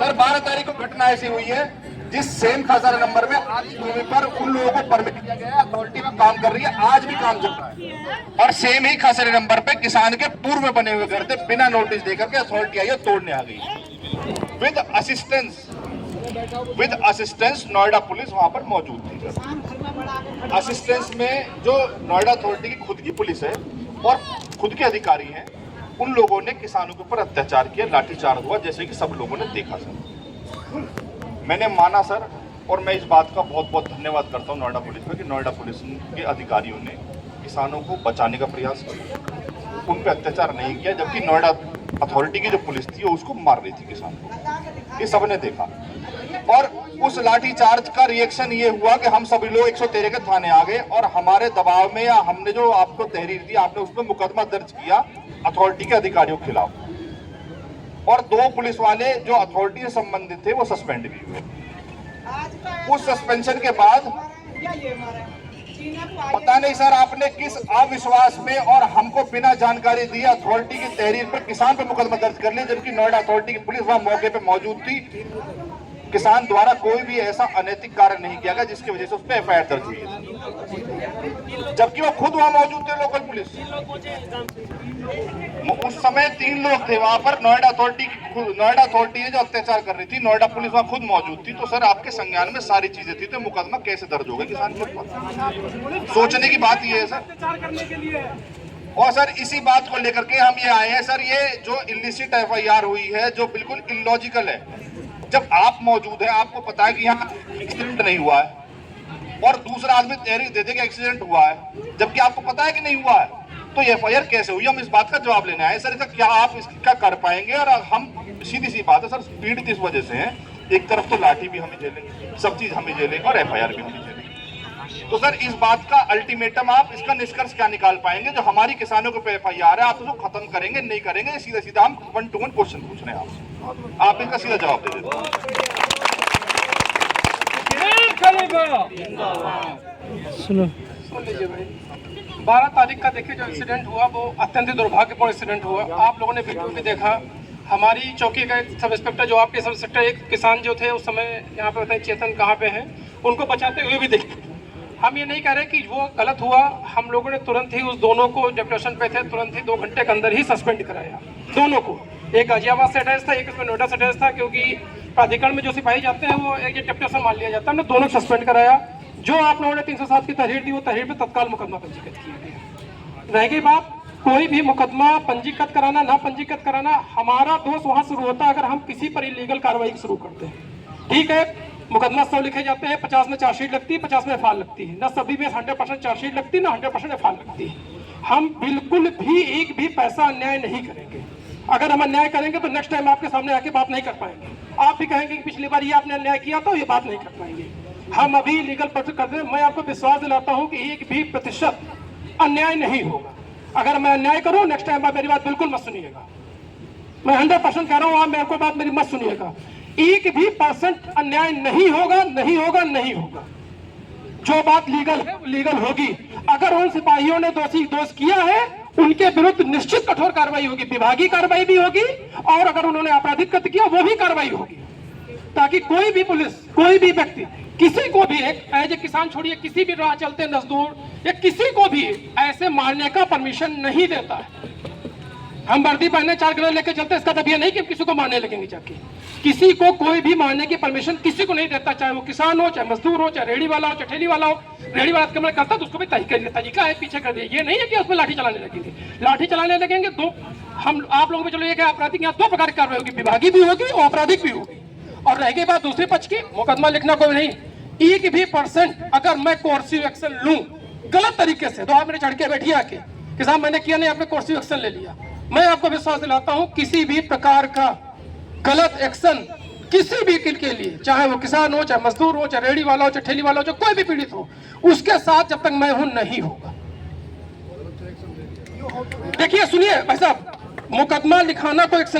Sir 12 तारीख को घटना ऐसी हुई है जिस सेम खसारा नंबर में आधी भूमि पर उन लोगों को परमिट दिया गया है, अथॉरिटी में काम कर रही है, आज भी काम चल रहा है। और सेम ही खसारे नंबर पे किसान के पूर्व में बने हुए घर थे, बिना नोटिस देकर के अथॉरिटी आई है, तोड़ने आ गई। विद असिस्टेंस नोएडा पुलिस वहां पर मौजूद थी। असिस्टेंस में जो नोएडा अथॉरिटी की खुद की पुलिस है और खुद के अधिकारी हैं, उन लोगों ने किसानों के ऊपर अत्याचार किया, लाठीचार्ज हुआ, जैसे कि सब लोगों ने देखा सर। मैंने माना सर, और मैं इस बात का बहुत बहुत धन्यवाद करता हूँ नोएडा पुलिस में कि नोएडा पुलिस के अधिकारियों ने किसानों को बचाने का प्रयास किया, उन पर अत्याचार नहीं किया, जबकि नोएडा अथॉरिटी की जो पुलिस थी वो उसको मार रही थी किसान को, ये सबने देखा। और उस लाठीचार्ज का रिएक्शन ये हुआ कि हम सभी लोग 113 के थाने आ गए और हमारे दबाव में या हमने जो आपको तहरीर दी, आपने उसमें मुकदमा दर्ज किया अथॉरिटी के अधिकारियों के खिलाफ, और 2 पुलिस वाले जो अथॉरिटी से संबंधित थे वो सस्पेंड भी हुए। उस सस्पेंशन के बाद पता नहीं सर आपने किस अविश्वास में और हमको बिना जानकारी दी अथॉरिटी की तहरीर पर किसान पर मुकदमा दर्ज कर लिया, जबकि नोएडा अथॉरिटी की पुलिस वहां मौके पर मौजूद थी। किसान द्वारा कोई भी ऐसा अनैतिक कार्य नहीं किया गया जिसकी वजह से उस पर एफआईआर दर्ज हुई, जबकि वो खुद वहां मौजूद थे, लोकल पुलिस। उस समय 3 लोग थे वहां पर, नोएडा अथॉरिटी जो अत्याचार कर रही थी, नोएडा पुलिस वहां खुद मौजूद थी। तो सर आपके संज्ञान में सारी चीजें थी, तो मुकदमा कैसे दर्ज होगा किसान के ऊपर? सोचने की बात ये है सर। और सर इसी बात को लेकर के हम ये आए हैं सर, ये जो इलिसिट एफआईआर हुई है, जो बिल्कुल इलॉजिकल है। जब आप मौजूद है, आपको पता है कि यहाँ एक्सीडेंट नहीं हुआ है, और दूसरा आदमी तहरीर दे दे कि एक्सीडेंट हुआ है, जबकि आपको पता है कि नहीं हुआ है, तो एफआईआर कैसे हुई? हम इस बात का जवाब लेने आए सर। इसका क्या आप इसका कर पाएंगे? और हम सीधी सी बात है सर, पीड़ित इस वजह से है, एक तरफ तो लाठी भी हमें झेलें, सब चीज हमें झेलें और एफआईआर भी हमें झेलें। तो सर इस बात का अल्टीमेटम, आप इसका निष्कर्ष क्या निकाल पाएंगे? जो हमारी किसानों के एफआईआर है, आप उसको खत्म करेंगे नहीं करेंगे? सीधा सीधा हम 1-to-1 क्वेश्चन पूछ रहे हैं आपसे, आप इसका सीधा जवाब दे देते। सुनो 12 तारीख का देखिए जो इंसिडेंट हुआ वो अत्यंत दुर्भाग्यपूर्ण इंसिडेंट हुआ। आप लोगों ने वीडियो भी देखा। हमारी चौकी का एक सब इंस्पेक्टर, जो आपके सब इंस्पेक्टर, एक किसान जो थे उस समय यहाँ पे बताएं चेतन कहाँ पे हैं, उनको बचाते हुए भी देखे। हम ये नहीं कह रहे कि वो गलत हुआ। हम लोगों ने तुरंत ही उस दोनों को, डेपुटेशन पे थे, तुरंत ही 2 घंटे के अंदर ही सस्पेंड कराया दोनों को। एक गाजियाबाद से अटैच था, एक इसमें नोएडा से अटैच था, क्योंकि प्राधिकरण में जो सिपाही जाते हैं वो एक डेपुटेशन मान लिया जाता है। हमने दोनों को सस्पेंड कराया। जो आप लोगों ने 307 की तहरीर दी, वो तहरीर पे तत्काल मुकदमा पंजीकृत किया गया। रह गई बात कोई भी मुकदमा पंजीकृत कराना ना पंजीकृत कराना, हमारा दोष वहां शुरू होता है अगर हम किसी पर इलीगल कार्रवाई शुरू करते हैं। ठीक है, मुकदमा 100 लिखे जाते हैं, 50 में चार्जशीट लगती है, 50 में एफआईआर लगती है, ना सभी में 100% चार्जशीट लगती है, ना 100% एफआईआर लगती है। हम बिल्कुल भी एक भी पैसा अन्याय नहीं करेंगे। अगर हम अन्याय करेंगे तो नेक्स्ट टाइम आपके सामने आके बात नहीं कर पाएंगे। आप भी कहेंगे कि पिछली बार ये आपने अन्याय किया तो ये बात नहीं कर पाएंगे। हम अभी लीगल प्रोसेस करते हैं। मैं आपको विश्वास दिलाता हूं कि 1 भी प्रतिशत अन्याय नहीं होगा। अगर मैं अन्याय करूं, नेक्स्ट टाइम आप मेरी बात बिल्कुल मत सुनिएगा। मैं 100% कह रहा हूं, आप मेरे को बात मेरी मत सुनिएगा। 1 भी % अन्याय नहीं होगा, नहीं होगा, नहीं होगा। जो बात लीगल है वो लीगल होगी। अगर उन सिपाहियों ने दोष किया है, उनके विरुद्ध निश्चित कठोर कार्रवाई होगी, विभागीय कार्रवाई भी होगी, और अगर उन्होंने आपराधिक कृत्य किया वो भी कार्रवाई होगी, ताकि कोई भी पुलिस, कोई भी व्यक्ति, किसी को भी, एक एज ए किसान छोड़िए, किसी भी राह चलते मजदूर या किसी को भी ऐसे मारने का परमिशन नहीं देता है। हम वर्दी पहने 4 ग्रेनेड लेके चलते, इसका मतलब ये नहीं कि हम किसी को मारने लगेंगे जाके। किसी को कोई भी मारने की परमिशन किसी को नहीं देता, चाहे वो किसान हो, चाहे मजदूर हो, चाहे रेहड़ी वाला हो, चाहे ठेली वाला हो। रेहड़ी वाला अतिक्रमण करता तो उसको भी तरीका है, पीछे कर दिया। ये नहीं है कि उसमें लाठी चलाने लगेंगे। लाठी चलाने लगेंगे तो हम आप लोगों में, चलो ये क्या आपराधिक, यहाँ 2 प्रकार की कार्रवाई होगी, विभागीय भी होगी और आपराधिक भी होगी। और रह गई बात दूसरे पक्ष की, मुकदमा लिखना कोई नहीं। 1 भी % अगर मैं कोर्सिव एक्शन लूं गलत तरीके से, तो आप मेरे चढ़ के बैठिए आके कि साहब मैंने किया नहीं, आपने कोर्सिव एक्शन ले लिया। मैं आपको विश्वास दिलाता हूं, किसी भी प्रकार का गलत एक्शन किसी भी के लिए, चाहे वो किसान हो, चाहे मजदूर हो, चाहे रेहड़ी वाला हो, चाहे ठेली वाला हो, जो कोई भी पीड़ित हो, उसके साथ जब तक मैं हूं नहीं होगा। देखिए सुनिए भाई साहब, मुकदमा लिखाना कोई